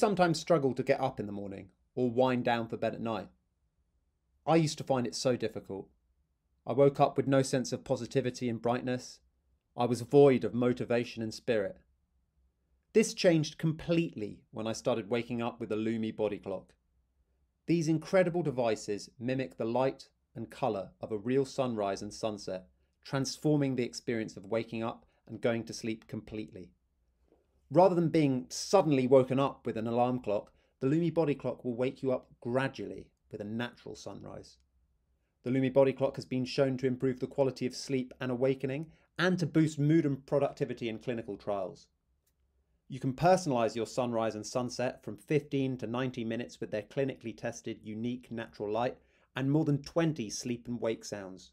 sometimes struggle to get up in the morning or wind down for bed at night? I used to find it so difficult. I woke up with no sense of positivity and brightness. I was void of motivation and spirit. This changed completely when I started waking up with a Lumi body clock. These incredible devices mimic the light and colour of a real sunrise and sunset, transforming the experience of waking up and going to sleep completely. Rather than being suddenly woken up with an alarm clock, the Lumi body clock will wake you up gradually with a natural sunrise. The Lumi body clock has been shown to improve the quality of sleep and awakening and to boost mood and productivity in clinical trials. You can personalise your sunrise and sunset from 15 to 90 minutes with their clinically tested unique natural light and more than 20 sleep and wake sounds.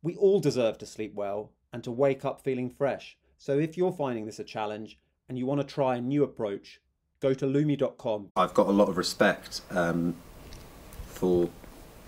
We all deserve to sleep well and to wake up feeling fresh. So if you're finding this a challenge and you want to try a new approach, go to lumi.com. I've got a lot of respect for,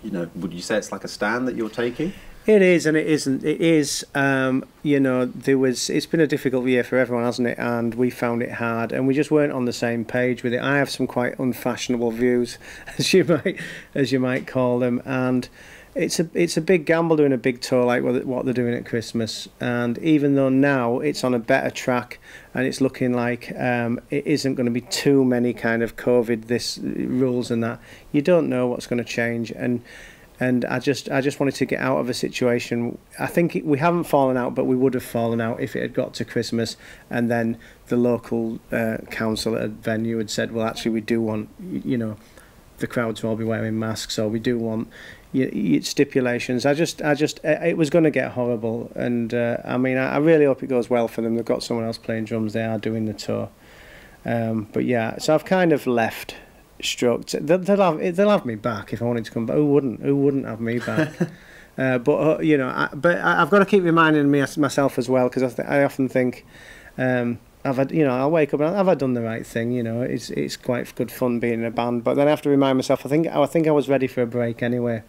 would you say it's like a stand that you're taking? It is and it isn't. It is, it's been a difficult year for everyone, hasn't it? And we found it hard and we just weren't on the same page with it. I have some quite unfashionable views, as you might call them, and it's a big gamble doing a big tour like what they're doing at Christmas. And even though now it's on a better track and it's looking like it isn't going to be too many kind of COVID rules and that, you don't know what's going to change. And I just wanted to get out of a situation. I think we haven't fallen out, but we would have fallen out if it had got to Christmas and then the local council at a venue had said, well, actually, we do want, the crowd to all be wearing masks, or we do want stipulations. It was going to get horrible. And I really hope it goes well for them. They've got someone else playing drums. They are doing the tour. But yeah, so I've kind of left. Stroked. They'll have me back if I wanted to come back. Who wouldn't have me back? But I've got to keep reminding myself as well, because I often think I'll wake up and have I done the right thing? It's quite good fun being in a band, but then I have to remind myself. I think I was ready for a break anyway.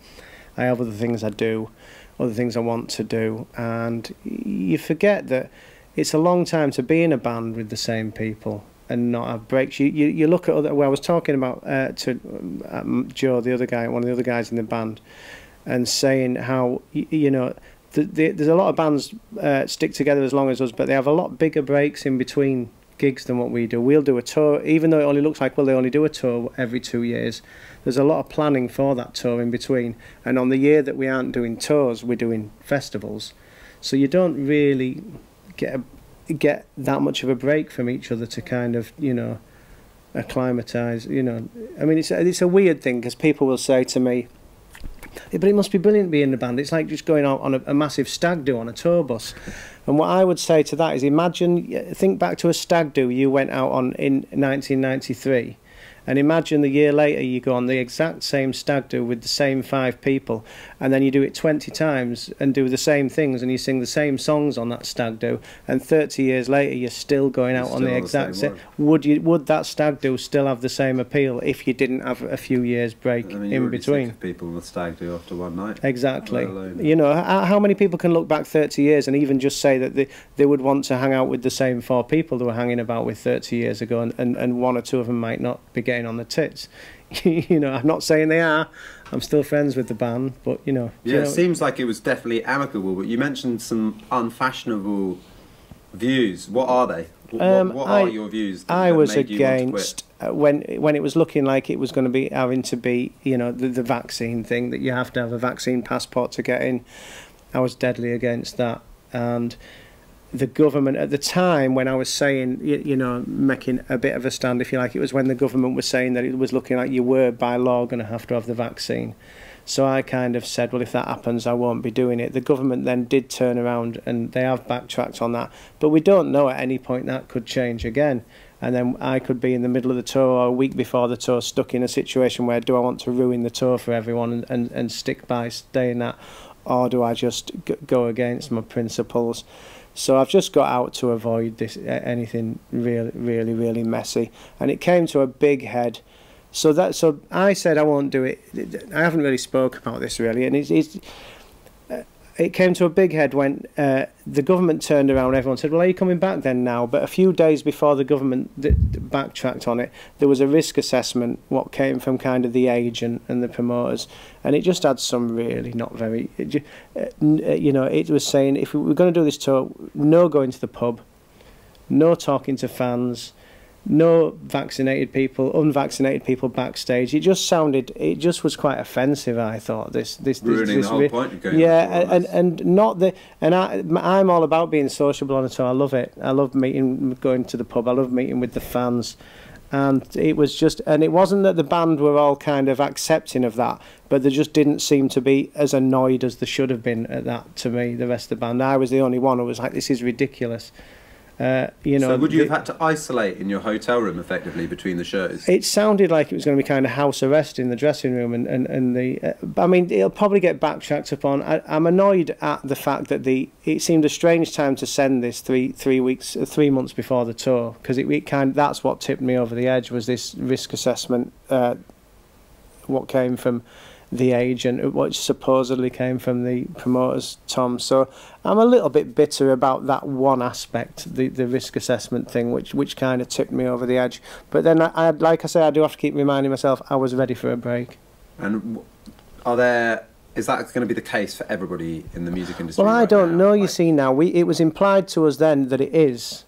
I have other things I do, other things I want to do, and you forget that it's a long time to be in a band with the same people and not have breaks. You look at other. Well, I was talking about to Joe, one of the other guys in the band, and saying how there's a lot of bands stick together as long as us, but they have a lot bigger breaks in between gigs than what we do. We'll do a tour, even though it only looks like, well, they only do a tour every 2 years. There's a lot of planning for that tour in between, and on the year that we aren't doing tours, we're doing festivals. So you don't really get that much of a break from each other to kind of acclimatise. It's a weird thing, because people will say to me, but it must be brilliant being in a band. It's like just going out on a massive stag do on a tour bus. And what I would say to that is, think back to a stag do you went out on in 1993. And imagine the year later you go on the exact same stag do with the same 5 people, and then you do it 20 times and do the same things, and you sing the same songs on that stag do, and 30 years later you're still going out on the exact same. Would that stag do still have the same appeal if you didn't have a few years break in between? Sick of people on the stag do after one night. Exactly. How many people can look back 30 years and even just say that they would want to hang out with the same 4 people they were hanging about with 30 years ago, and 1 or 2 of them might not be getting on the tits. I'm not saying they are. I'm still friends with the band, but it seems like it was definitely amicable. But you mentioned some unfashionable views. What are they? What are your views? I was against when it was looking like it was going to be having to be the vaccine thing, that you have to have a vaccine passport to get in. I was deadly against that. And the government at the time, when I was saying, making a bit of a stand, if you like, it was when the government was saying that it was looking like you were by law going to have the vaccine. So I kind of said, well, if that happens, I won't be doing it. The government then did turn around and they have backtracked on that. But we don't know at any point that could change again. And then I could be in the middle of the tour or a week before the tour, stuck in a situation where, do I want to ruin the tour for everyone and stick by staying that, or do I just go against my principles? So I've just got out to avoid anything really messy, and it came to a big head. So I said I won't do it. I haven't really spoke about this really, and it came to a big head when the government turned around. Everyone said, well, are you coming back then now? But a few days before the government backtracked on it, there was a risk assessment, what came from kind of the agent and the promoters, and it just had some really not very, you know, it was saying, if we were going to do this tour, no going to the pub, no talking to fans, no vaccinated people, unvaccinated people backstage. It just sounded, it just was quite offensive. I thought this ruining the whole point of going. Yeah, and not the, and I'm all about being sociable on a tour. I love it. I love meeting, going to the pub. I love meeting with the fans, and it was just, and it wasn't that the band were all kind of accepting of that, but they just didn't seem to be as annoyed as they should have been at that. To me, the rest of the band, I was the only one who was like, this is ridiculous. You know, so would you have had to isolate in your hotel room effectively between the shows? It sounded like it was going to be kind of house arrest in the dressing room, and the. I mean, it'll probably get backtracked upon. I'm annoyed at the fact that it seemed a strange time to send this 3 months before the tour, because it kind of, that's what tipped me over the edge, was this risk assessment, what came from the agent, which supposedly came from the promoters, Tom. So I'm a little bit bitter about that one aspect, the risk assessment thing, which kind of tipped me over the edge. But then, like I say, I do have to keep reminding myself I was ready for a break. And is that going to be the case for everybody in the music industry? Well, I don't know. You see, now it was implied to us then that it is,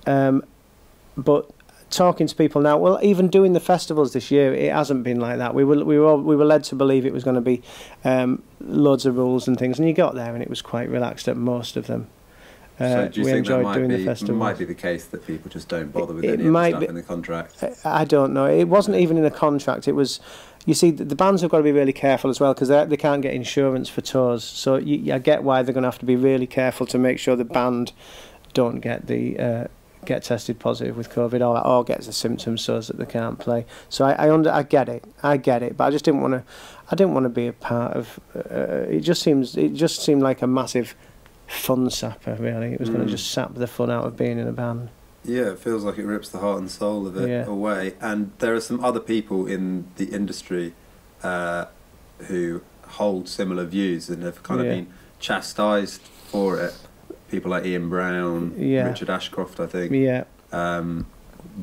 but talking to people now, well, even doing the festivals this year, it hasn't been like that. We were led to believe it was going to be loads of rules and things, and you got there and it was quite relaxed at most of them. So do you think that might be the case, that people just don't bother with any of the stuff in the contract? I don't know. It wasn't even in the contract. It was, you see, the bands have got to be really careful as well, because they can't get insurance for tours. So I get why they're going to have to be really careful to make sure the band don't get get tested positive with COVID, or gets the symptoms so that they can't play. So I get it, but I just didn't want to be a part of. It just seemed like a massive fun sapper. Really, it was going to just sap the fun out of being in a band. Yeah, it feels like it rips the heart and soul of it away. And there are some other people in the industry who hold similar views and have kind of been chastised for it. People like Ian Brown, Richard Ashcroft, I think. Yeah.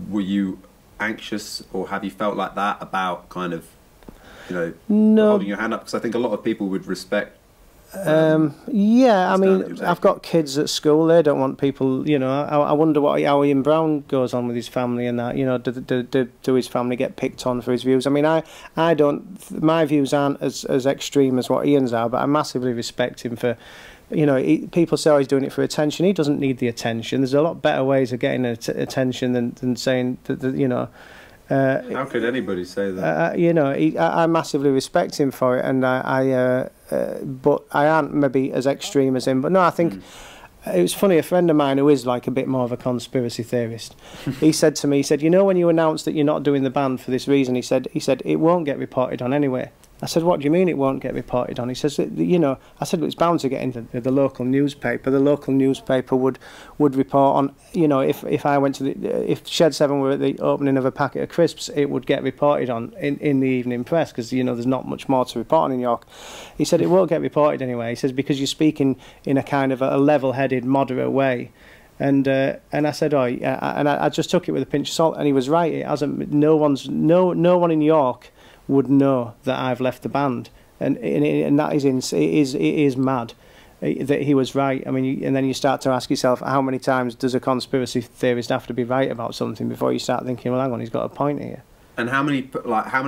Were you anxious, or have you felt like that about kind of, holding your hand up? Because I think a lot of people would respect. Yeah, I mean, I've got kids at school. They don't want people. I wonder how Ian Brown goes on with his family and that. Do his family get picked on for his views? I mean, I don't. My views aren't as extreme as what Ian's are, but I massively respect him for. People say, he's doing it for attention. He doesn't need the attention. There's a lot better ways of getting attention than saying that. How could anybody say that? I massively respect him for it, and but I aren't maybe as extreme as him. But no, I think it was funny. A friend of mine who is like a bit more of a conspiracy theorist, he said to me, when you announced that you're not doing the band for this reason, he said it won't get reported on anyway. I said, what do you mean it won't get reported on? He says, I said, it's bound to get into the local newspaper. The local newspaper would report on, if I went to if Shed 7 were at the opening of a packet of crisps, it would get reported on in the evening press, because, there's not much more to report on in York. He said, it won't get reported anyway. He says, because you're speaking in a kind of a level-headed, moderate way. And I said, and I just took it with a pinch of salt, and he was right. It hasn't. No one in York would know that I've left the band, and that is it is mad that he was right. I mean, and then you start to ask yourself, how many times does a conspiracy theorist have to be right about something before you start thinking, well, hang on, he's got a point here. And how many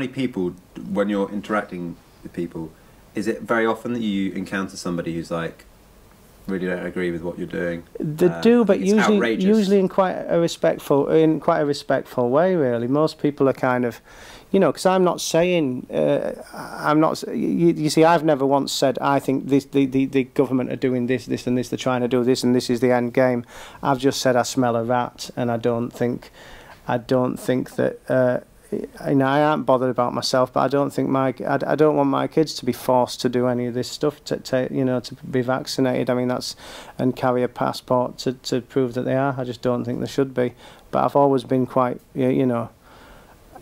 people, when you're interacting with people, is it very often that you encounter somebody who's like, really don't agree with what you're doing? They do, but usually in quite a respectful way. Really, most people are kind of. Because I'm not saying, you see, I've never once said, I think the government are doing this, and this, they're trying to do this, and this is the end game. I've just said I smell a rat, and I don't think that, I aren't bothered about myself, but I don't think I don't want my kids to be forced to do any of this stuff, to be vaccinated. I mean, and carry a passport to prove that they are. I just don't think they should be. But I've always been quite,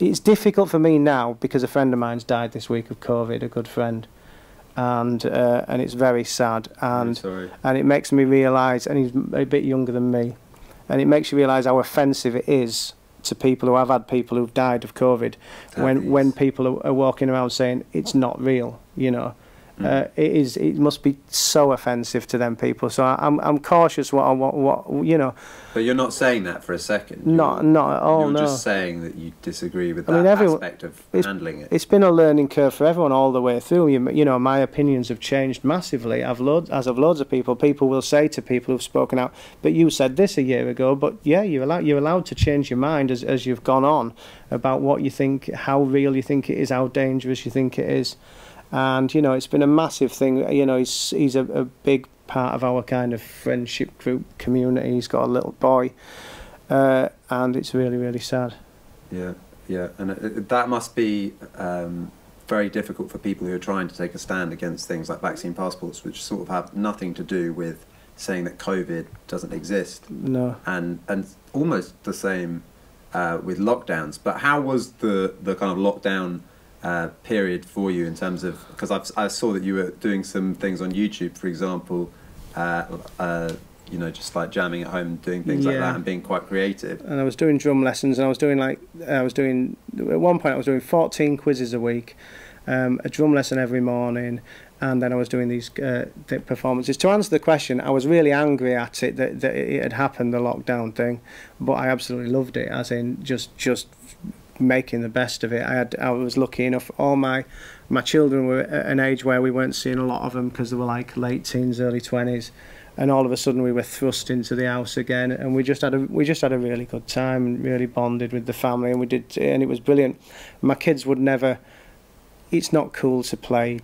It's difficult for me now because a friend of mine's died this week of COVID, a good friend, and it's very sad, and it makes me realise, and he's a bit younger than me, and it makes you realise how offensive it is to people who have had people who've died of COVID, when people are walking around saying it's not real, you know. It must be so offensive to them people. So I'm cautious what you know. But you're not saying that for a second. Not at all. You're no. just saying that you disagree with that aspect of handling it. It's been a learning curve for everyone all the way through. You know, my opinions have changed massively. As of loads of people. People will say to people who've spoken out, "But you said this a year ago." But yeah, you're allowed to change your mind as you've gone on about what you think, how real you think it is, how dangerous you think it is. And you know, it's been a massive thing. You know, he's a big part of our kind of friendship group community. He's got a little boy, and it's really, really sad. Yeah, and that must be very difficult for people who are trying to take a stand against things like vaccine passports, which sort of have nothing to do with saying that COVID doesn't exist. No. And almost the same with lockdowns. But how was the kind of lockdown period for you in terms of, because I saw that you were doing some things on YouTube, for example, you know, just like jamming at home, doing things like that, and being quite creative. And I was doing drum lessons, and at one point I was doing 14 quizzes a week, a drum lesson every morning, and then I was doing these performances. To answer the question, I was really angry at it that it had happened, the lockdown thing, but I absolutely loved it, as in just making the best of it. I was lucky enough, all my children were at an age where we weren't seeing a lot of them because they were like late teens, early 20s, and all of a sudden we were thrust into the house again, and we just had a really good time and really bonded with the family, and it was brilliant. My kids would never, it's not cool to play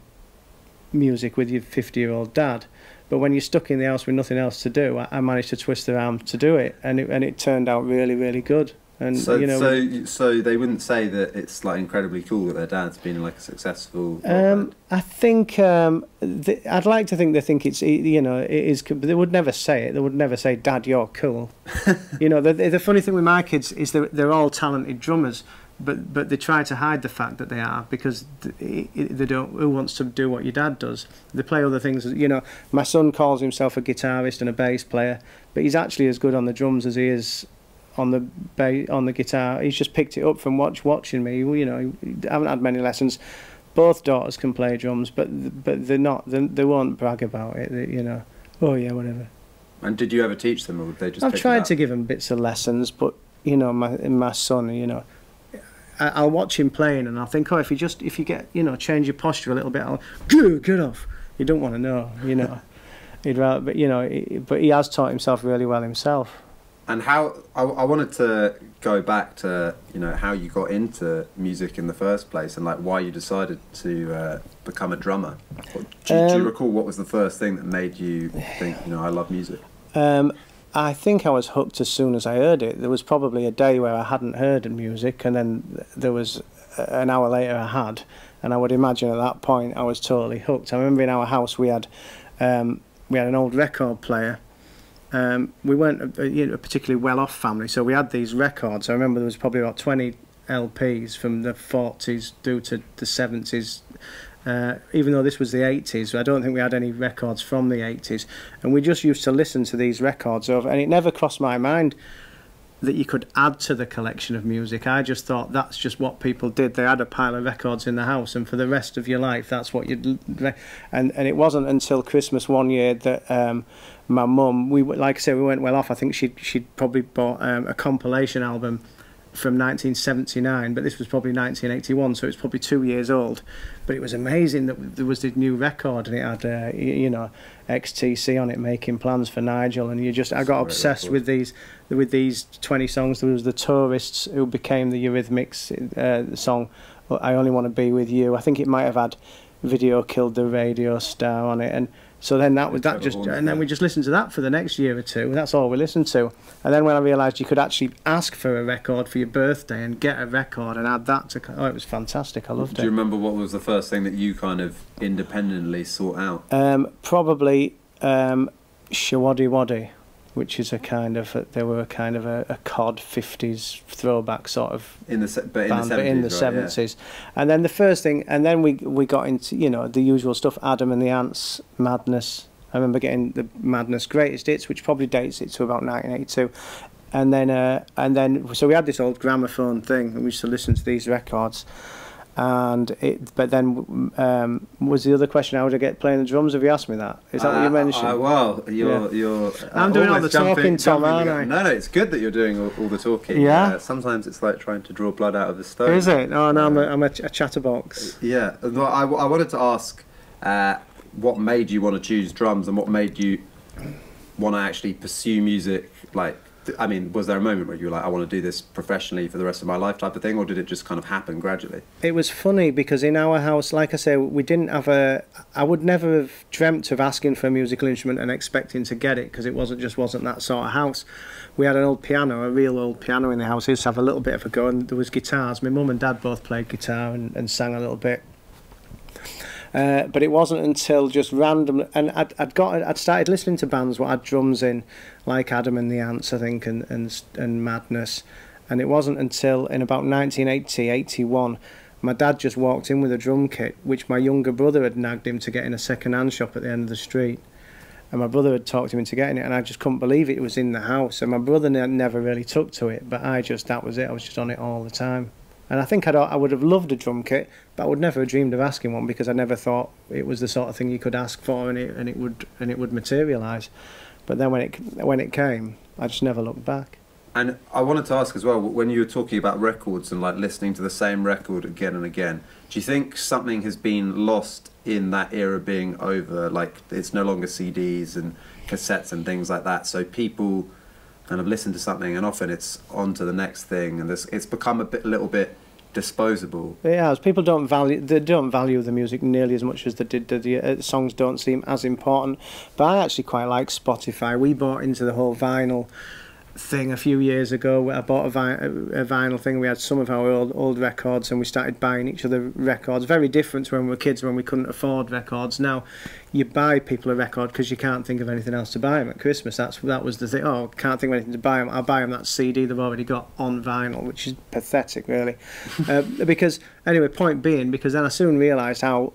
music with your 50-year-old dad, but when you're stuck in the house with nothing else to do, I managed to twist their arm to do it, and it turned out really, really good. And so, you know, so they wouldn't say that it's like incredibly cool that their dad's been like a successful. I think I'd like to think they think it's, you know, it is, but they would never say it. They would never say, "Dad, you're cool." You know, the funny thing with my kids is they're all talented drummers, but they try to hide the fact that they are, because they don't. Who wants to do what your dad does? They play other things. You know, my son calls himself a guitarist and a bass player, but he's actually as good on the drums as he is on the guitar. He's just picked it up from watching me. You know, I haven't had many lessons. Both daughters can play drums, but they're not. They won't brag about it. You know, oh yeah, whatever. And did you ever teach them, or would they just? I've tried to give them bits of lessons, but you know, my son, you know, I'll watch him playing, and I'll think, oh, if you get, you know, change your posture a little bit, I'll get off. You don't want to know, you know. He'd rather, but you know, but he has taught himself really well himself. And how I wanted to go back to, you know, how you got into music in the first place, and like why you decided to become a drummer. Do you recall what was the first thing that made you think, you know, I love music? I think I was hooked as soon as I heard it. There was probably a day where I hadn't heard music, and then there was an hour later I had, and I would imagine at that point I was totally hooked. I remember in our house we had an old record player. We weren't a particularly well-off family, so we had these records. I remember there was probably about 20 LPs from the 40s through to the 70s. Even though this was the 80s, I don't think we had any records from the 80s. And we just used to listen to these records over, and it never crossed my mind that you could add to the collection of music. I just thought that's just what people did. They had a pile of records in the house, and for the rest of your life, that's what you'd... And it wasn't until Christmas one year that my mum, like I say, we weren't well off. I think she'd probably bought a compilation album from 1979, but this was probably 1981, so it's probably 2 years old. But it was amazing that there was this new record, and it had, you know, XTC on it, Making Plans for Nigel, and I got obsessed with these 20 songs. There was the Tourists, who became the Eurythmics song, I Only Want to Be With You. I think it might have had Video Killed the Radio Star on it, and so then then we just listened to that for the next year or two. That's all we listened to. And then when I realised you could actually ask for a record for your birthday and get a record and add that to, it was fantastic. I loved it. Do you remember what was the first thing that you kind of independently sought out? Probably Shawaddy Waddy. which is a kind of they were a kind of a cod 50s throwback sort of in the band, 70s, in the 70s. And then the first thing, and then we got into, you know, the usual stuff, Adam and the Ants, Madness. I remember getting the Madness Greatest Hits, which probably dates it to about 1982. And then so we had this old gramophone thing, and we used to listen to these records. But then was the other question, how would I get playing the drums? Have you asked me that? Is that what you mentioned? Well, you're I'm doing all the talking, Tom, aren't I? No, it's good that you're doing all the talking. Yeah. Sometimes it's like trying to draw blood out of a stone. Is it? Oh no, I'm a chatterbox. Yeah. Well, I wanted to ask what made you want to choose drums, and what made you want to actually pursue music, like. I mean, was there a moment where you were like, I want to do this professionally for the rest of my life type of thing, or did it just kind of happen gradually? It was funny because in our house, like I say, we didn't have I would never have dreamt of asking for a musical instrument and expecting to get it, because it wasn't that sort of house. We had an old piano, a real old piano in the house. We used to have a little bit of a go, and there was guitars. My mum and dad both played guitar and sang a little bit. But it wasn't until just random, and I'd started listening to bands what had drums in, like Adam and the Ants, I think, and Madness, and it wasn't until in about 1980, 81, my dad just walked in with a drum kit, which my younger brother had nagged him to get in a second-hand shop at the end of the street, and my brother had talked him into getting it, and I just couldn't believe it was in the house, and my brother never really took to it, but that was it, I was just on it all the time. And I think I would have loved a drum kit, but I would never have dreamed of asking one, because I never thought it was the sort of thing you could ask for and it would materialise. But then when it came, I just never looked back. And I wanted to ask as well, when you were talking about records and like listening to the same record again and again, do you think something has been lost in that era being over? Like it's no longer CDs and cassettes and things like that, so people kind of listen to something and often it's on to the next thing, and it's become a little bit disposable. Yeah, people don't value the music nearly as much as they did. The songs don't seem as important. But I actually quite like Spotify. We bought into the whole vinyl thing a few years ago. I bought a vinyl thing. We had some of our old records, and we started buying each other records. Very different to when we were kids, when we couldn't afford records. Now you buy people a record because you can't think of anything else to buy them at Christmas. That was the thing. Oh, can't think of anything to buy them. I'll buy them that CD they've already got on vinyl, which is pathetic, really. Because anyway, point being, because then I soon realised how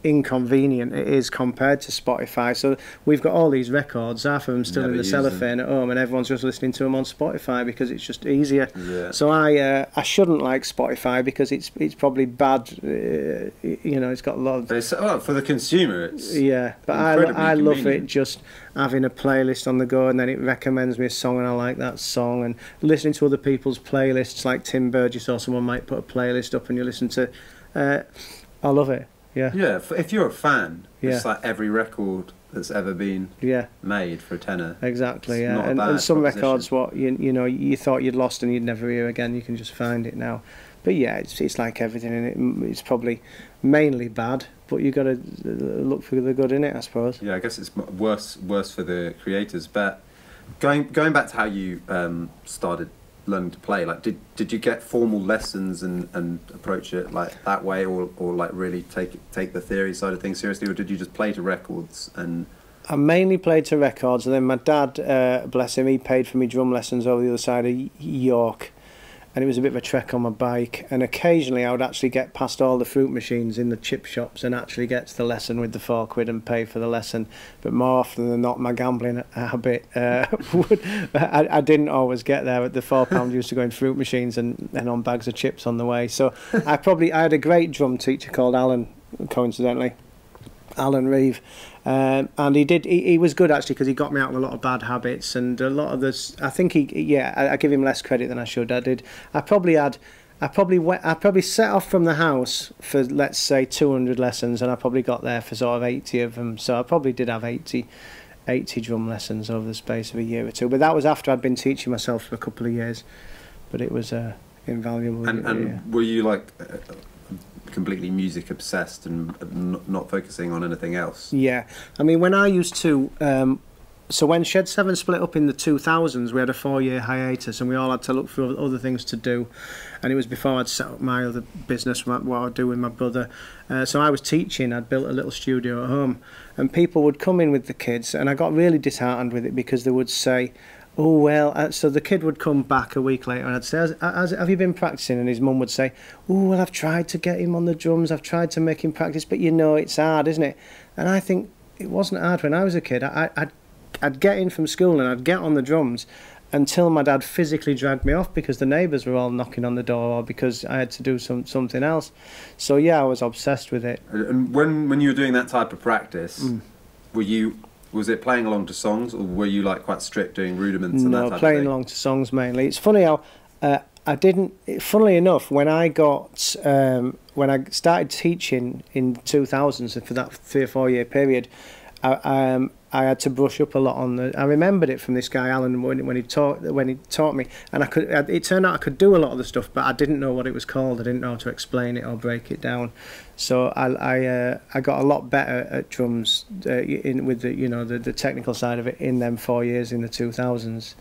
inconvenient it is compared to Spotify. So we've got all these records, half of them still in the cellophane at home, and everyone's just listening to them on Spotify because it's just easier. Yeah. So I shouldn't like Spotify because it's probably bad. You know, it's got a lot of. But it's, for the consumer, it's but I love it just having a playlist on the go, and then it recommends me a song, and I like that song, and listening to other people's playlists, like Tim Burgess or someone might put a playlist up, and you listen to. I love it. Yeah. Yeah. If you're a fan, it's like every record that's ever been made for a tenner. Exactly. Yeah. And some records, what you know, you thought you'd lost and you'd never hear again, you can just find it now. But yeah, it's like everything in it. It's probably mainly bad, but you got to look for the good in it, I suppose. Yeah, I guess it's worse for the creators. But going back to how you started learning to play, like did you get formal lessons and approach it like that way, or like really take the theory side of things seriously, or did you just play to records? And I mainly played to records, and then my dad, bless him, he paid for me drum lessons over the other side of York, and it was a bit of a trek on my bike, and occasionally I would actually get past all the fruit machines in the chip shops and actually get to the lesson with the £4 and pay for the lesson. But more often than not, my gambling habit I didn't always get there. But the £4 used to go in fruit machines and on bags of chips on the way. So I had a great drum teacher called Alan, coincidentally, Alan Reeve. And he was good actually, because he got me out of a lot of bad habits, and a lot of this. I think I give him less credit than I should. I probably set off from the house for, let's say, 200 lessons, and I probably got there for sort of 80 of them. So I probably did have 80 drum lessons over the space of a year or two. But that was after I'd been teaching myself for a couple of years. But it was invaluable. And were you like completely music obsessed and not focusing on anything else? Yeah, I mean, when I used to So when Shed 7 split up in the 2000s, we had a 4-year hiatus, and we all had to look for other things to do. And it was before I'd set up my other business, what I'd do with my brother. So I was teaching. I'd built a little studio at home, and people would come in with the kids, and I got really disheartened with it because they would say, "Oh well," so the kid would come back a week later and I'd say, have you been practicing? And his mum would say, "Oh well, I've tried to get him on the drums, I've tried to make him practice, but you know it's hard, isn't it?" And I think it wasn't hard when I was a kid. I'd get in from school and I'd get on the drums until my dad physically dragged me off because the neighbours were all knocking on the door or because I had to do something else. So yeah, I was obsessed with it. And when you were doing that type of practice, was it playing along to songs, or were you like quite strict doing rudiments and that type of thing? No, playing along to songs mainly. It's funny how I didn't. Funnily enough, when I started teaching in 2000, so for that 3 or 4 year period, I had to brush up a lot on the. I remembered it from this guy Alan when he taught me, and it turned out I could do a lot of the stuff, but I didn't know what it was called. I didn't know how to explain it or break it down. So I got a lot better at drums with the technical side of it in them 4 years in the 2000s.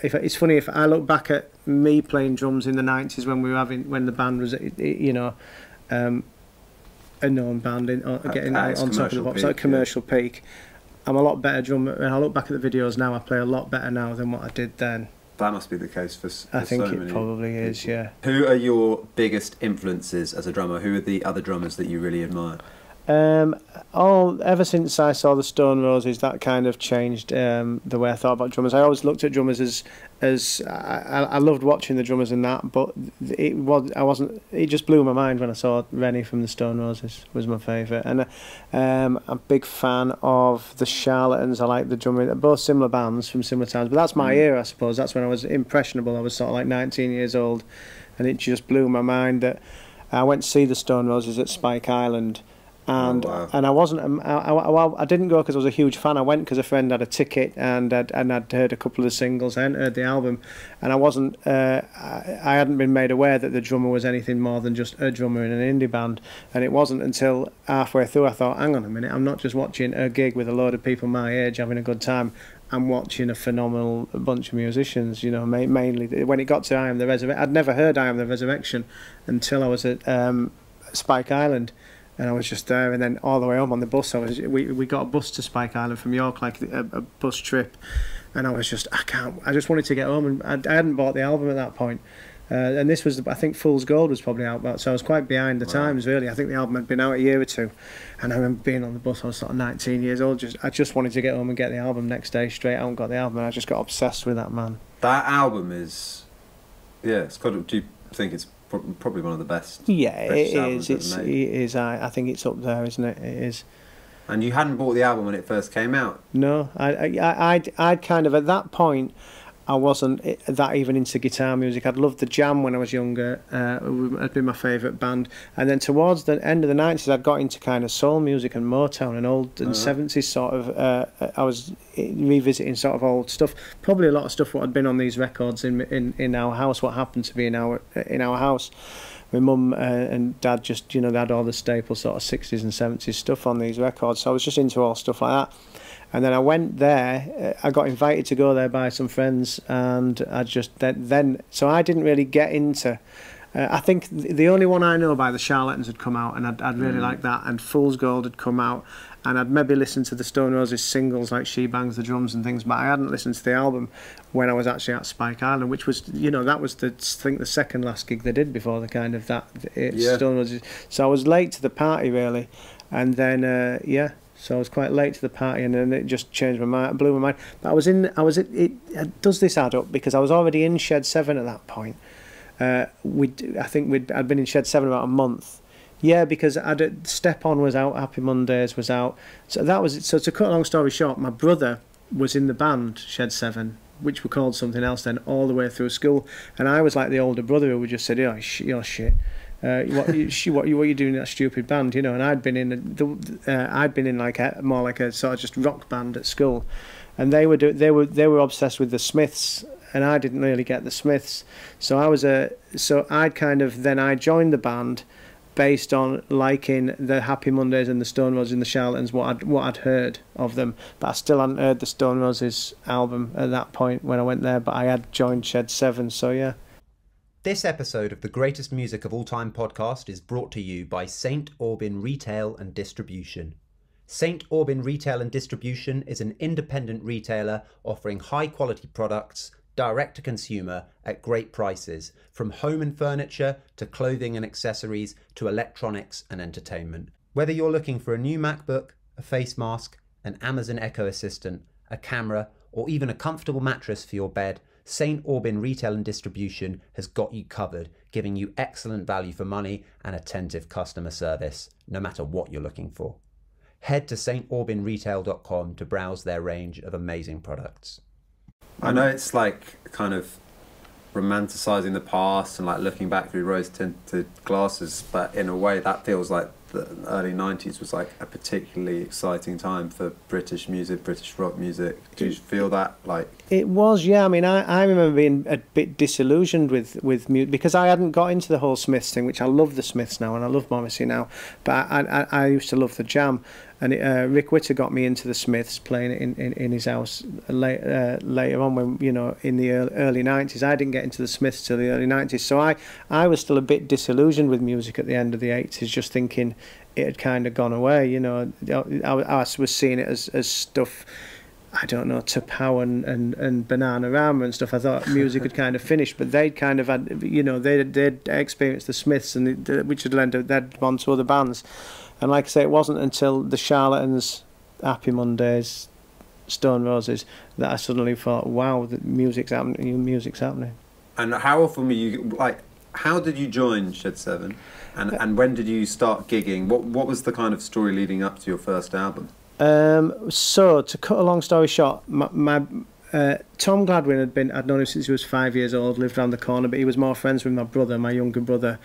It's funny if I look back at me playing drums in the 90s when the band was a known band getting on top of the pops, like commercial peak. I'm a lot better drummer. When I look back at the videos now, I play a lot better now than what I did then. That must be the case for I think so it many probably people. is, yeah. Who are your biggest influences as a drummer? Who are the other drummers that you really admire? Ever since I saw the Stone Roses, that kind of changed the way I thought about drummers. I always looked at drummers as I loved watching the drummers and that, but it just blew my mind when I saw Rennie from the Stone Roses was my favourite. And I'm a big fan of the Charlatans. I like the drummer. They're both similar bands from similar times, but that's my era, I suppose. That's when I was impressionable. I was sort of like 19 years old, and it just blew my mind that I went to see the Stone Roses at Spike Island. And and I didn't go because I was a huge fan. I went because a friend had a ticket and I'd heard a couple of the singles. I hadn't heard the album, and I hadn't been made aware that the drummer was anything more than just a drummer in an indie band. And it wasn't until halfway through I thought, hang on a minute, I'm not just watching a gig with a load of people my age having a good time. I'm watching a phenomenal bunch of musicians. You know, mainly when it got to I Am the Resurrection. I'd never heard I Am the Resurrection until I was at Spike Island. And I was just there, and then all the way home on the bus, we got a bus to Spike Island from York, like a bus trip, and I was just, I just wanted to get home, and I hadn't bought the album at that point. And this was, I think Fool's Gold was probably out, so I was quite behind the times, really. I think the album had been out a year or two, and I remember being on the bus, I was sort of 19 years old, I just wanted to get home and get the album next day straight out and got the album, and I just got obsessed with that man. That album is, it's got to, do you think it's probably one of the best? Yeah, it is. I think it's up there, isn't it? It is. And you hadn't bought the album when it first came out? No, I'd kind of, at that point, I wasn't that even into guitar music. I'd loved the Jam when I was younger. It had been my favourite band. And then towards the end of the 90s, I'd got into kind of soul music and Motown and old and 70s sort of. I was revisiting sort of old stuff. Probably a lot of stuff what had been on these records in our house, what happened to be in our house. My mum and dad just, they had all the staple sort of 60s and 70s stuff on these records. So I was just into all stuff like that. And then I went there, I got invited to go there by some friends, and I just, so I didn't really get into, I think the only one I know by the Charlatans had come out, and I'd really like that, and Fool's Gold had come out, and I'd maybe listened to the Stone Roses singles like She Bangs the Drums and things, but I hadn't listened to the album when I was actually at Spike Island, which was, that was the second last gig they did before the kind of Stone Roses. So I was late to the party really, and then, so I was quite late to the party, and then it just changed my mind, blew my mind. But does this add up? Because I was already in Shed 7 at that point. I'd been in Shed 7 about a month. Yeah, because Step On was out, Happy Mondays was out. So that was it. So to cut a long story short, my brother was in the band Shed 7, which were called something else then, all the way through school. And I was like the older brother who would just say, "Oh, you're shit. What are you doing in that stupid band?" And I'd been in like more like a sort of just rock band at school, and they were obsessed with the Smiths, and I didn't really get the Smiths, so I joined the band, based on liking the Happy Mondays and the Stone Roses and the Charlatans, what I'd heard of them. But I still hadn't heard the Stone Roses album at that point when I went there, but I had joined Shed 7, so yeah. This episode of the Greatest Music of All Time podcast is brought to you by St. Aubin Retail and Distribution. St. Aubin Retail and Distribution is an independent retailer offering high-quality products direct to consumer at great prices, from home and furniture to clothing and accessories to electronics and entertainment. Whether you're looking for a new MacBook, a face mask, an Amazon Echo Assistant, a camera, or even a comfortable mattress for your bed, St. Aubin Retail and Distribution has got you covered, giving you excellent value for money and attentive customer service, no matter what you're looking for. Head to staubinretail.com to browse their range of amazing products. I know it's like kind of romanticising the past and like looking back through rose-tinted glasses, but in a way that feels like the early 90s was like a particularly exciting time for British music, British rock music. Do you feel that? Like it was, yeah. I mean, I remember being a bit disillusioned with music because I hadn't got into the whole Smiths thing, which I love the Smiths now and I love Morrissey now, but I used to love the Jam. And Rick Witter got me into the Smiths, playing it in his house later on, when, you know, in the early 90s. I didn't get into the Smiths till the early 90s, so I was still a bit disillusioned with music at the end of the 80s, just thinking it had kind of gone away, you know. I was seeing it as stuff, I don't know, Tapao and Bananarama and stuff. I thought music had kind of finished, but they'd kind of had, you know, they'd experienced the Smiths, and which had led on to other bands. And like I say, it wasn't until the Charlatans, Happy Mondays, Stone Roses that I suddenly thought, wow, the music's happening. And how often were you, like, how did you join Shed 7? And when did you start gigging? What was the kind of story leading up to your first album? So, to cut a long story short, my Tom Gladwin I'd known him since he was 5 years old, lived around the corner, but he was more friends with my brother, my younger brother.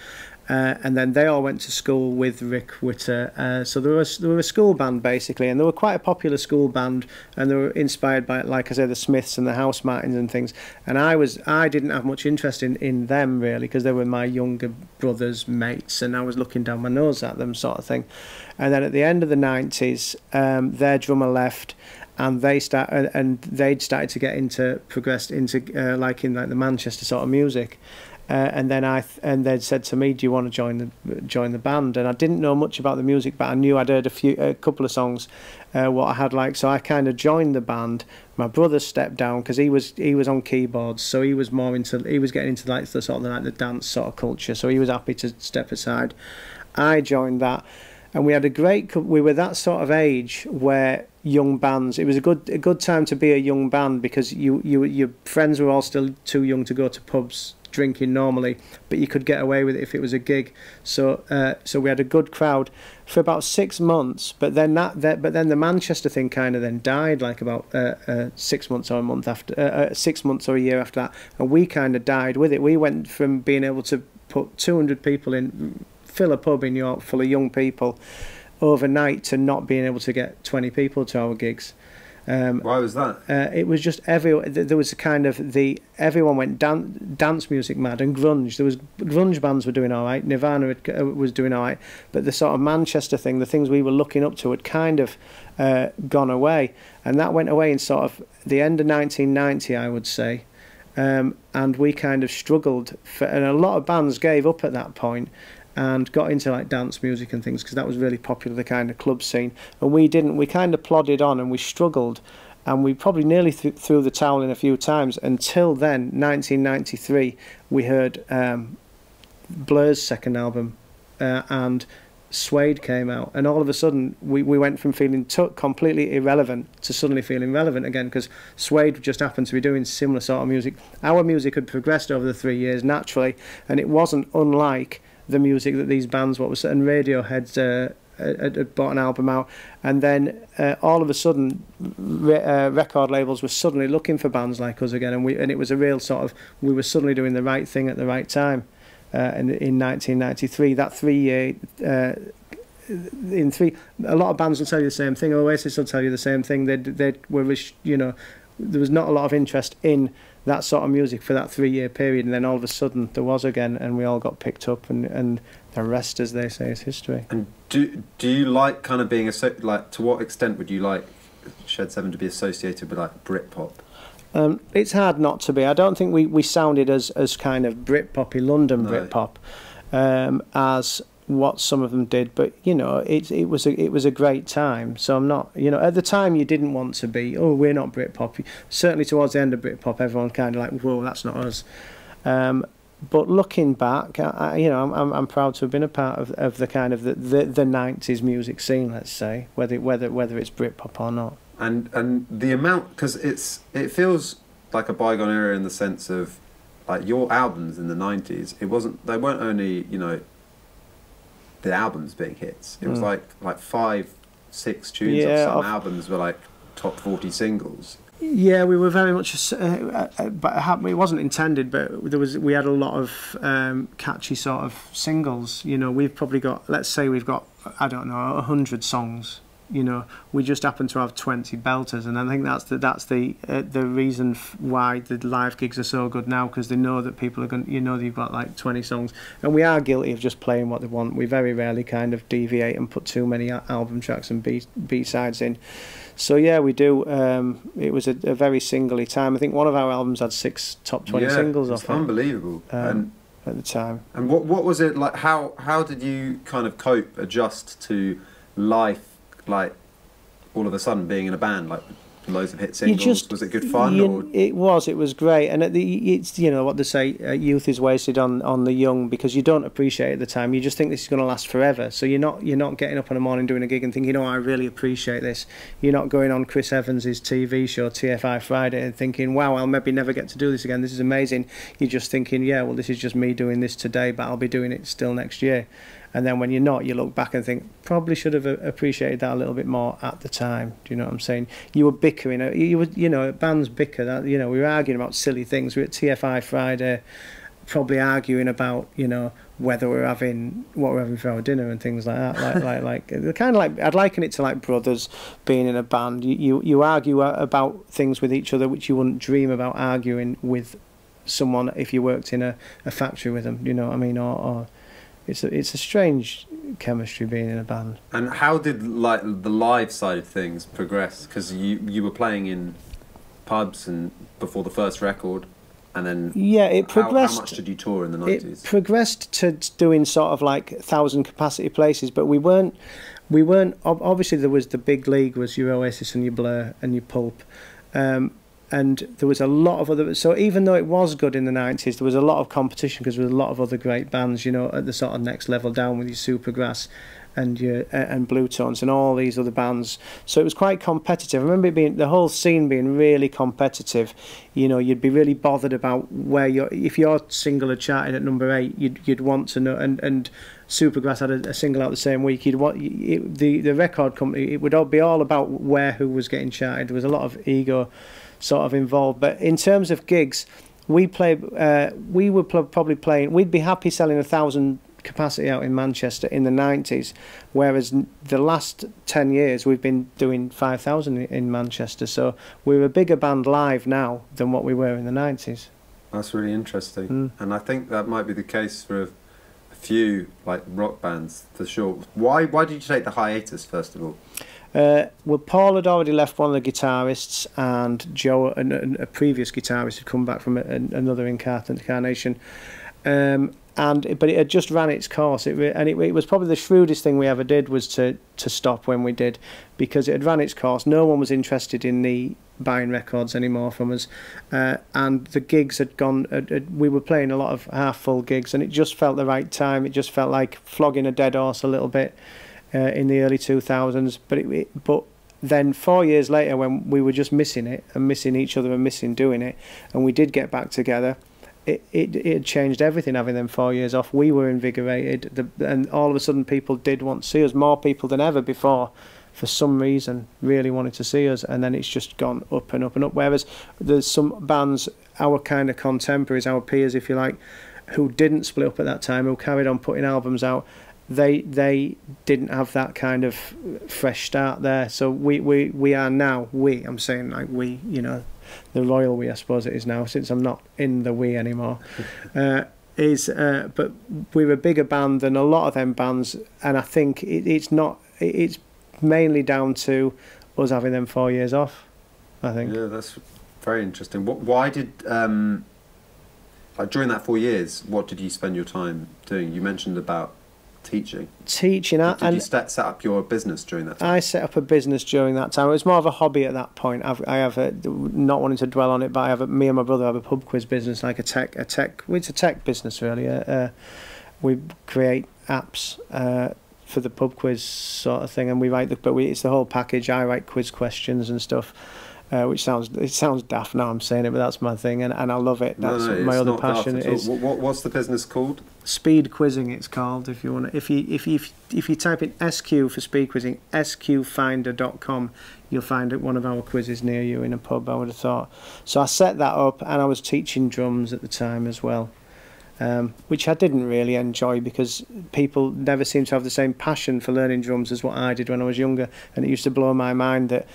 And then they all went to school with Rick Witter. So they were a school band, basically, and they were quite a popular school band, and they were inspired by, like I say, the Smiths and the House Martins and things. And I didn't have much interest in them, really, because they were my younger brother's mates, and I was looking down my nose at them, sort of thing. And then at the end of the 90s, their drummer left, and they'd started to get progressed into liking like the Manchester sort of music. And they'd said to me, "Do you want to join the band?" And I didn't know much about the music, but I knew I'd heard a couple of songs, what I had liked. So I kind of joined the band. My brother stepped down because he was on keyboards, so he was getting into like the sort of like the dance sort of culture. So he was happy to step aside. I joined that, and we had we were that sort of age where young bands, it was a good time to be a young band, because your friends were all still too young to go to pubs drinking normally, but you could get away with it if it was a gig. So we had a good crowd for about 6 months, but then the Manchester thing kind of then died, like about 6 months or a month after, 6 months or a year after that, and we kind of died with it. We went from being able to put 200 people in, fill a pub in York full of young people overnight, to not being able to get 20 people to our gigs. Why was that? It was just there was a kind of everyone went dance music mad, and grunge. There was grunge bands were doing all right. Nirvana was doing all right, but the sort of Manchester thing, the things we were looking up to, had kind of gone away, and that went away in sort of the end of 1990, I would say, and we kind of struggled, and a lot of bands gave up at that point and got into like dance music and things, because that was really popular, the kind of club scene. And we didn't. We kind of plodded on, and we struggled, and we probably nearly threw the towel in a few times. Until then, 1993, we heard Blur's second album, and Suede came out, and all of a sudden we went from feeling completely irrelevant to suddenly feeling relevant again, because Suede just happened to be doing similar sort of music. Our music had progressed over the 3 years naturally, and it wasn't unlike the music that these bands, and Radiohead had bought an album out, and then all of a sudden record labels were suddenly looking for bands like us again, and it was a real sort of, we were suddenly doing the right thing at the right time. In 1993, that 3 year, a lot of bands will tell you the same thing. Oasis will tell you the same thing. They were, you know, there was not a lot of interest in that sort of music for that 3 year period, and then all of a sudden there was again, and we all got picked up, and the rest, as they say, is history. And do you like kind of being like, to what extent would you like Shed 7 to be associated with like Britpop? It's hard not to be. I don't think we sounded as kind of Britpoppy, London Britpop, as what some of them did. But you know, it was a great time. So I'm not, you know, at the time you didn't want to be. Oh, we're not Britpop. Certainly towards the end of Britpop, everyone kind of like, whoa, that's not us. But looking back, you know, I'm proud to have been a part of the kind of the 90s music scene, let's say, whether it's Britpop or not. And the amount, because it feels like a bygone era in the sense of, like, your albums in the 90s, they weren't only, you know, the albums being hits. It was like 5, 6 tunes of some albums were like top 40 singles. Yeah, we were very much, but it wasn't intended. But we had a lot of catchy sort of singles. You know, we've probably got, let's say we've got, I don't know, 100 songs. You know, we just happen to have 20 belters, and I think that's the reason why the live gigs are so good now, because they know that people are going. You know, you've got like 20 songs, and we are guilty of just playing what they want. We very rarely kind of deviate and put too many album tracks and B sides in. So yeah, we do. It was a very singly time. I think one of our albums had 6 top 20 singles off it. Unbelievable. At the time. And what was it like? How did you kind of adjust to life? Like, all of a sudden being in a band, like loads of hit singles. Was it good fun? It was great. And it's, you know what they say, youth is wasted on the young, because you don't appreciate it at the time. You just think this is going to last forever. So you're not getting up in the morning doing a gig and thinking, oh, I really appreciate this. You're not going on Chris Evans's TV show TFI Friday and thinking, wow, I'll maybe never get to do this again. This is amazing. You're just thinking, yeah, well, this is just me doing this today, but I'll be doing it still next year. And then when you're not, you look back and think, probably should have appreciated that a little bit more at the time. Do you know what I'm saying? You were bickering. You know, bands bicker. That, you know, we were arguing about silly things. We were at TFI Friday, probably arguing about, you know, whether what we're having for our dinner and things like that. like kind of like, I'd liken it to like brothers being in a band. You argue about things with each other which you wouldn't dream about arguing with someone if you worked in a factory with them. You know what I mean? Or it's a strange chemistry being in a band. And how did like the live side of things progress? Because you were playing in pubs and before the first record, and then it progressed. How much did you tour in the 90s? It progressed to doing sort of like 1,000 capacity places, but we weren't. Obviously, there was the big league, was your Oasis and your Blur and your Pulp. And there was a lot of other. So even though it was good in the 90s, there was a lot of competition because there was a lot of other great bands, you know, at the sort of next level down with your Supergrass and your and Blue Tones and all these other bands. So it was quite competitive. I remember it being, the whole scene being really competitive. You know, you'd be really bothered about if your single had charted at number 8, you'd want to know. And Supergrass had a single out the same week. The record company, it would be all about who was getting charted. There was a lot of ego sort of involved, but in terms of gigs, we were probably playing. We'd be happy selling 1,000 capacity out in Manchester in the 90s, whereas the last 10 years we've been doing 5,000 in Manchester. So we're a bigger band live now than what we were in the 90s. That's really interesting, and I think that might be the case for a few like rock bands for sure. Why did you take the hiatus first of all? Well, Paul had already left one of the guitarists, and Joe, a previous guitarist, had come back from another incarnation. But it had just ran its course. It was probably the shrewdest thing we ever did was to stop when we did, because it had ran its course. No one was interested in buying records anymore from us, and the gigs had gone. We were playing a lot of half-full gigs, and it just felt the right time. It just felt like flogging a dead horse a little bit. In the early 2000s, but then 4 years later, when we were just missing it and missing each other and missing doing it, and we did get back together, it had changed everything. Having them 4 years off, we were invigorated, and all of a sudden people did want to see us. More people than ever before, for some reason, really wanted to see us, and then it's just gone up and up and up. Whereas there's some bands, our kind of contemporaries, our peers, if you like, who didn't split up at that time, who carried on putting albums out. They didn't have that kind of fresh start there. So we are now, I'm saying like you know, the royal we, I suppose it is now, since I'm not in the we anymore. but we're a bigger band than a lot of them bands, and I think it's mainly down to us having them 4 years off, I think. Yeah, that's very interesting. Why did like during that 4 years, what did you spend your time doing? You mentioned about teaching. Did you set up your business during that time? I set up a business during that time. It was more of a hobby at that point. I have not wanting to dwell on it, but me and my brother have a pub quiz business, like it's a tech business really. We create apps for the pub quiz sort of thing, and we write it's the whole package. I write quiz questions and stuff. Which sounds daft now I'm saying it, but that's my thing, and I love it. That's my other passion. What's the business called? Speed quizzing, it's called. If you want, if you type in SQ for speed quizzing, sqfinder.com, you'll find one of our quizzes near you in a pub, I would have thought. So I set that up, and I was teaching drums at the time as well, which I didn't really enjoy because people never seem to have the same passion for learning drums as what I did when I was younger, and it used to blow my mind that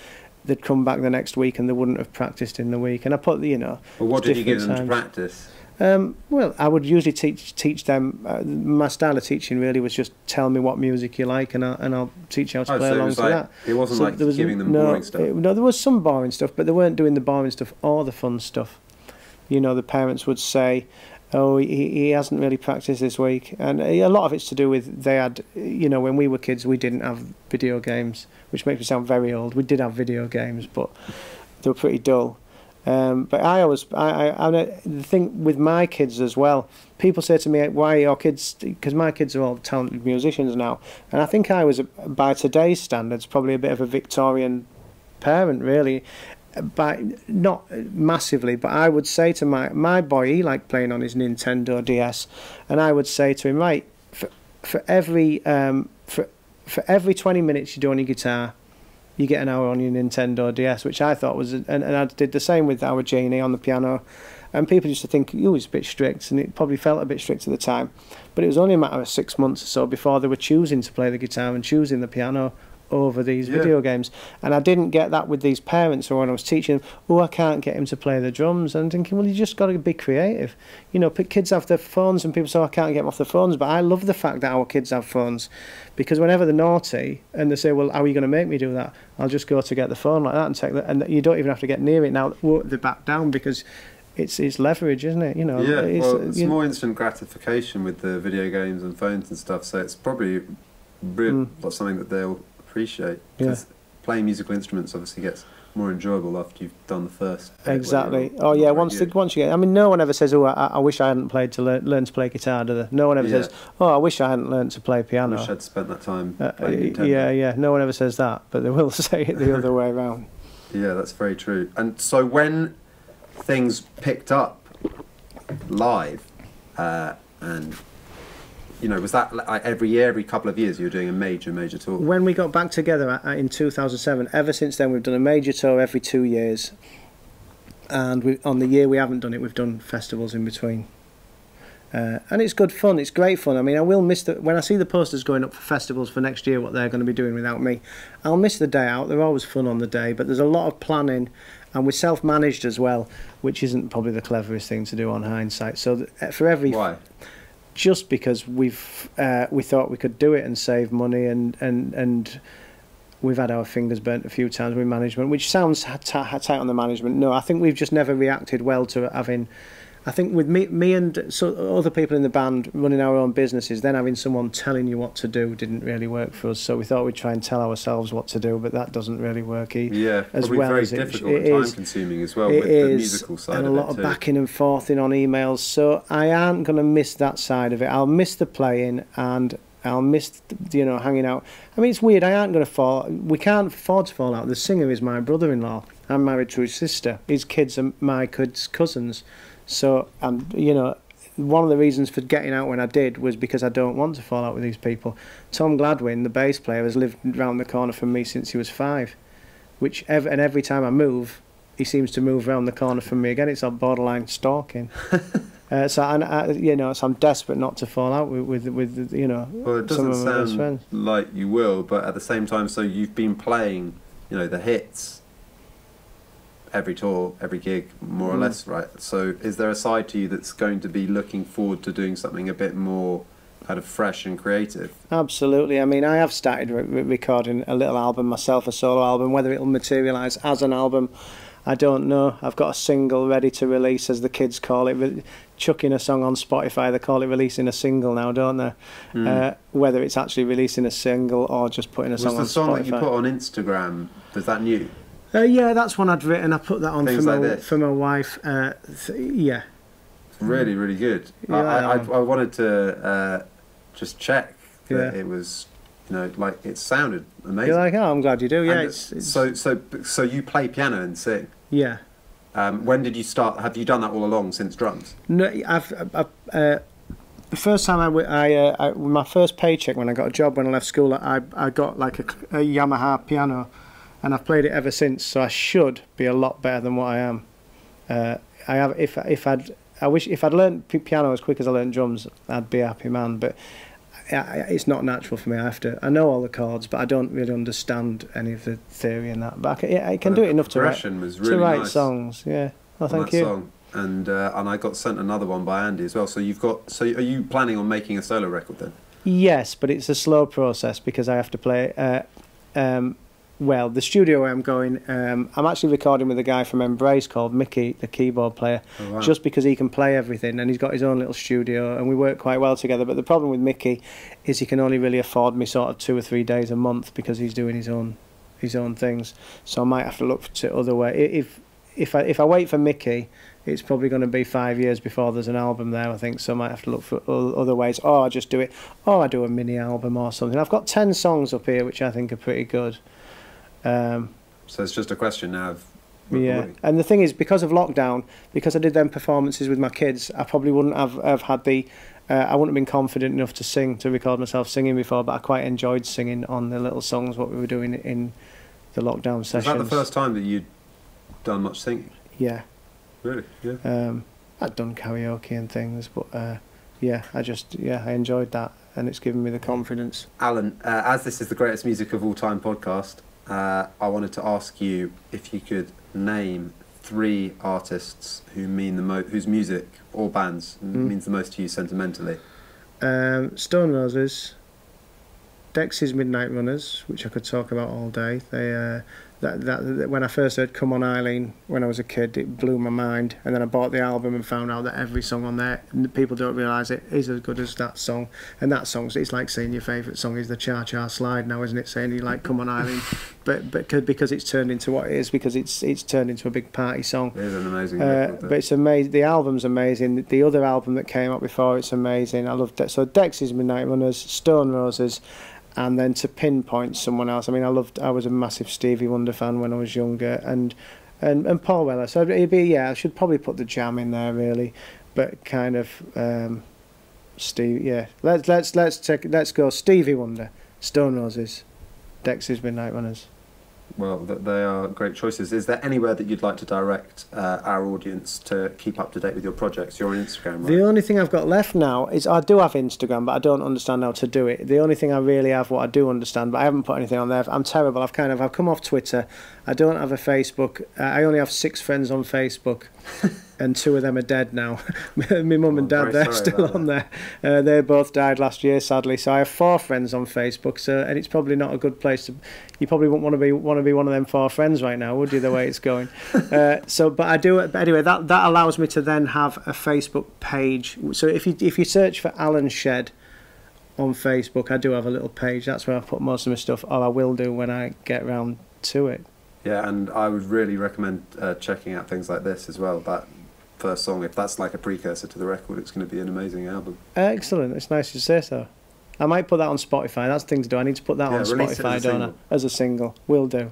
they'd come back the next week and they wouldn't have practiced in the week. And I put, Well, what did you give them to practice? Well, I would usually teach them. My style of teaching really was just tell me what music you like, and I'll teach you how to play along to that. It wasn't like giving them boring stuff. No, there was some boring stuff, but they weren't doing the boring stuff or the fun stuff. The parents would say, "Oh, he hasn't really practiced this week," and a lot of it's to do with they had. When we were kids, we didn't have video games, which makes me sound very old. We did have video games, but they were pretty dull. But the thing with my kids as well, people say to me, why are your kids, because my kids are all talented musicians now, and I think I was, by today's standards, probably a bit of a Victorian parent, really, but not massively, but I would say to my boy, he liked playing on his Nintendo DS, and I would say to him, right, for every 20 minutes you do on your guitar, you get an hour on your Nintendo DS, which I thought was, and I did the same with our Janie on the piano, and people used to think, he's a bit strict, and it probably felt a bit strict at the time, but it was only a matter of 6 months or so before they were choosing to play the guitar and choosing the piano over these video games. And I didn't get that with these parents, or when I was teaching them, I can't get him to play the drums, and I'm thinking, well, you just got to be creative. Kids have their phones, and people say, I can't get them off their phones, but I love the fact that our kids have phones, because whenever they're naughty and they say, well, how are you going to make me do that, I'll just go to get the phone like that and take that, and you don't even have to get near it now. They back down because it's leverage, isn't it? It's more instant gratification with the video games and phones and stuff, so it's probably really something that they'll appreciate, because playing musical instruments obviously gets more enjoyable after you've done the first. Exactly. Once you get, no one ever says, I wish I hadn't played to learn to play guitar, do they? No one ever says, I wish I hadn't learned to play piano. I wish I'd spent that time playing Nintendo. Yeah, no one ever says that, but they will say it the other way around. Yeah, that's very true. And so when things picked up live, and was that like every year, every couple of years, you were doing a major tour? When we got back together in 2007, ever since then we've done a major tour every 2 years, and on the year we haven't done it, we've done festivals in between. And it's good fun, it's great fun. I mean, I will miss when I see the posters going up for festivals for next year, what they're going to be doing without me. I'll miss the day out. They're always fun on the day, but there's a lot of planning, and we're self-managed as well, which isn't probably the cleverest thing to do on hindsight. So for every... Why? Just because we thought we could do it and save money, and we've had our fingers burnt a few times with management, which sounds tight on the management. No, I think we've just never reacted well to having... I think with me and other people in the band running our own businesses, then having someone telling you what to do didn't really work for us. So we thought we'd try and tell ourselves what to do, but that doesn't really work either. Yeah, probably very difficult and time-consuming as well with the musical side of it, and a lot of backing and forthing on emails. So I aren't going to miss that side of it. I'll miss the playing, and I'll miss hanging out. I mean, it's weird. I aren't going to fall. We can't afford to fall out. The singer is my brother-in-law. I'm married to his sister. His kids are my kids' cousins. So, one of the reasons for getting out when I did was because I don't want to fall out with these people. Tom Gladwin, the bass player, has lived round the corner from me since he was 5. Every time I move, he seems to move round the corner from me again. It's on borderline stalking. So I'm desperate not to fall out with Well, it doesn't sound like you will, but at the same time, so you've been playing, the hits every tour, every gig, more or less, right? So is there a side to you that's going to be looking forward to doing something a bit more kind of fresh and creative? Absolutely. I mean, I have started recording a little album myself, a solo album. Whether it'll materialise as an album, I don't know. I've got a single ready to release, as the kids call it. Chucking a song on Spotify, they call it releasing a single now, don't they? Whether it's actually releasing a single or just putting a song on Spotify. Was the song that you put on Instagram, was that new? Yeah, that's one I'd written. I put that on for my wife. Yeah. It's really, really good. I wanted to just check that it was, you know, like, it sounded amazing. You're like, oh, I'm glad you do. Yeah. So you play piano and sing? Yeah. When did you start? Have you done that all along since drums? No, the first time my first paycheck when I got a job when I left school, I got like a Yamaha piano, and I've played it ever since. So I should be a lot better than what I am. If I'd learned piano as quick as I learned drums, I'd be a happy man. But it's not natural for me. I know all the chords, but I don't really understand any of the theory in that. But I can do it enough to write nice songs. Yeah. Well, thank you. Song. And I got sent another one by Andy as well. So are you planning on making a solo record then? Yes, but it's a slow process because I have to play. Well, the studio where I'm going, I'm actually recording with a guy from Embrace called Mickey, the keyboard player, just because he can play everything, and he's got his own little studio, and we work quite well together. But the problem with Mickey is he can only really afford me sort of 2 or 3 days a month because he's doing his own things. So I might have to look to other way. If I wait for Mickey, it's probably going to be 5 years before there's an album there, I think. So I might have to look for other ways. Or I just do it. Or I do a mini album or something. I've got 10 songs up here which I think are pretty good. So it's just a question now of recording. And the thing is, because of lockdown, because I did them performances with my kids, I probably wouldn't have had the I wouldn't have been confident enough to record myself singing before, but I quite enjoyed singing on the little songs what we were doing in the lockdown sessions. Was that the first time that you'd done much singing? Yeah. Really? Yeah. I'd done karaoke and things, but I enjoyed that, and it's given me the confidence. Alan, as this is the Greatest Music of All Time podcast, I wanted to ask you if you could name 3 artists whose music or bands means the most to you sentimentally. Stone Roses, Dexys Midnight Runners, which I could talk about all day. They that when I first heard Come On Eileen when I was a kid, it blew my mind, and then I bought the album and found out that every song on there, people don't realise it, is as good as that song. And that song, it's like saying your favourite song is the Cha Cha Slide now, isn't it? Saying you like Come On Eileen, but because it's turned into what it is, because it's turned into a big party song. It is an amazing record, but it's amazing. The album's amazing. The other album that came out before, it's amazing. I love that. So Dexys Midnight Runners, Stone Roses. And then to pinpoint someone else, I mean, I was a massive Stevie Wonder fan when I was younger, and Paul Weller. So it'd be, I should probably put the Jam in there really, but kind of Steve. Yeah, let's go Stevie Wonder, Stone Roses, Dexys Midnight Runners. Well, they are great choices. Is there anywhere that you'd like to direct our audience to keep up to date with your projects? You're on Instagram, right? The only thing I've got left now is I do have Instagram, but I don't understand how to do it. The only thing I really have, what I do understand, but I haven't put anything on there. I'm terrible. I've come off Twitter. I don't have a Facebook. I only have 6 friends on Facebook. And 2 of them are dead now. My mum and dad, they're still on there. They both died last year, sadly. So I have 4 friends on Facebook. And it's probably not a good place to. You probably wouldn't want to be one of them 4 friends right now, would you? The way it's going. But I do. But anyway, that allows me to then have a Facebook page. So if you search for Alan Shed on Facebook, I do have a little page. That's where I put most of my stuff, or I will do when I get round to it. Yeah, and I would really recommend checking out things like this as well. That first song, if that's like a precursor to the record, it's going to be an amazing album. Excellent. It's nice to say so. I might put that on Spotify. That's the thing to do. I need to put that on Spotify, don't I? As a single. Will do.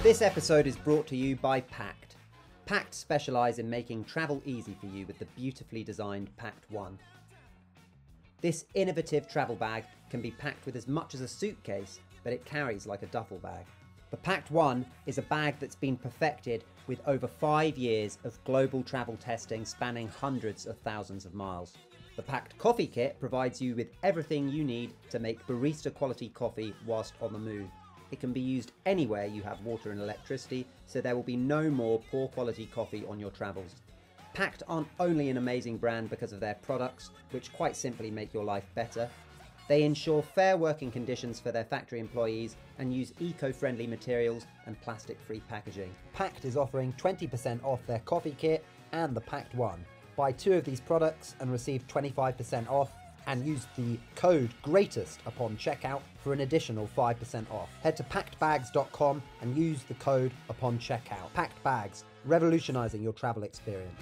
This episode is brought to you by Pact. Pact specialise in making travel easy for you with the beautifully designed Pact One. This innovative travel bag can be packed with as much as a suitcase, but it carries like a duffel bag. The Pact One is a bag that's been perfected with over 5 years of global travel testing spanning hundreds of thousands of miles. The Packed Coffee Kit provides you with everything you need to make barista quality coffee whilst on the move. It can be used anywhere you have water and electricity, so there will be no more poor quality coffee on your travels. Packed aren't only an amazing brand because of their products, which quite simply make your life better. They ensure fair working conditions for their factory employees and use eco-friendly materials and plastic-free packaging. Packed is offering 20% off their coffee kit and the Packed One. Buy 2 of these products and receive 25% off, and use the code GREATEST upon checkout for an additional 5% off. Head to packedbags.com and use the code upon checkout. Packed Bags, revolutionising your travel experience.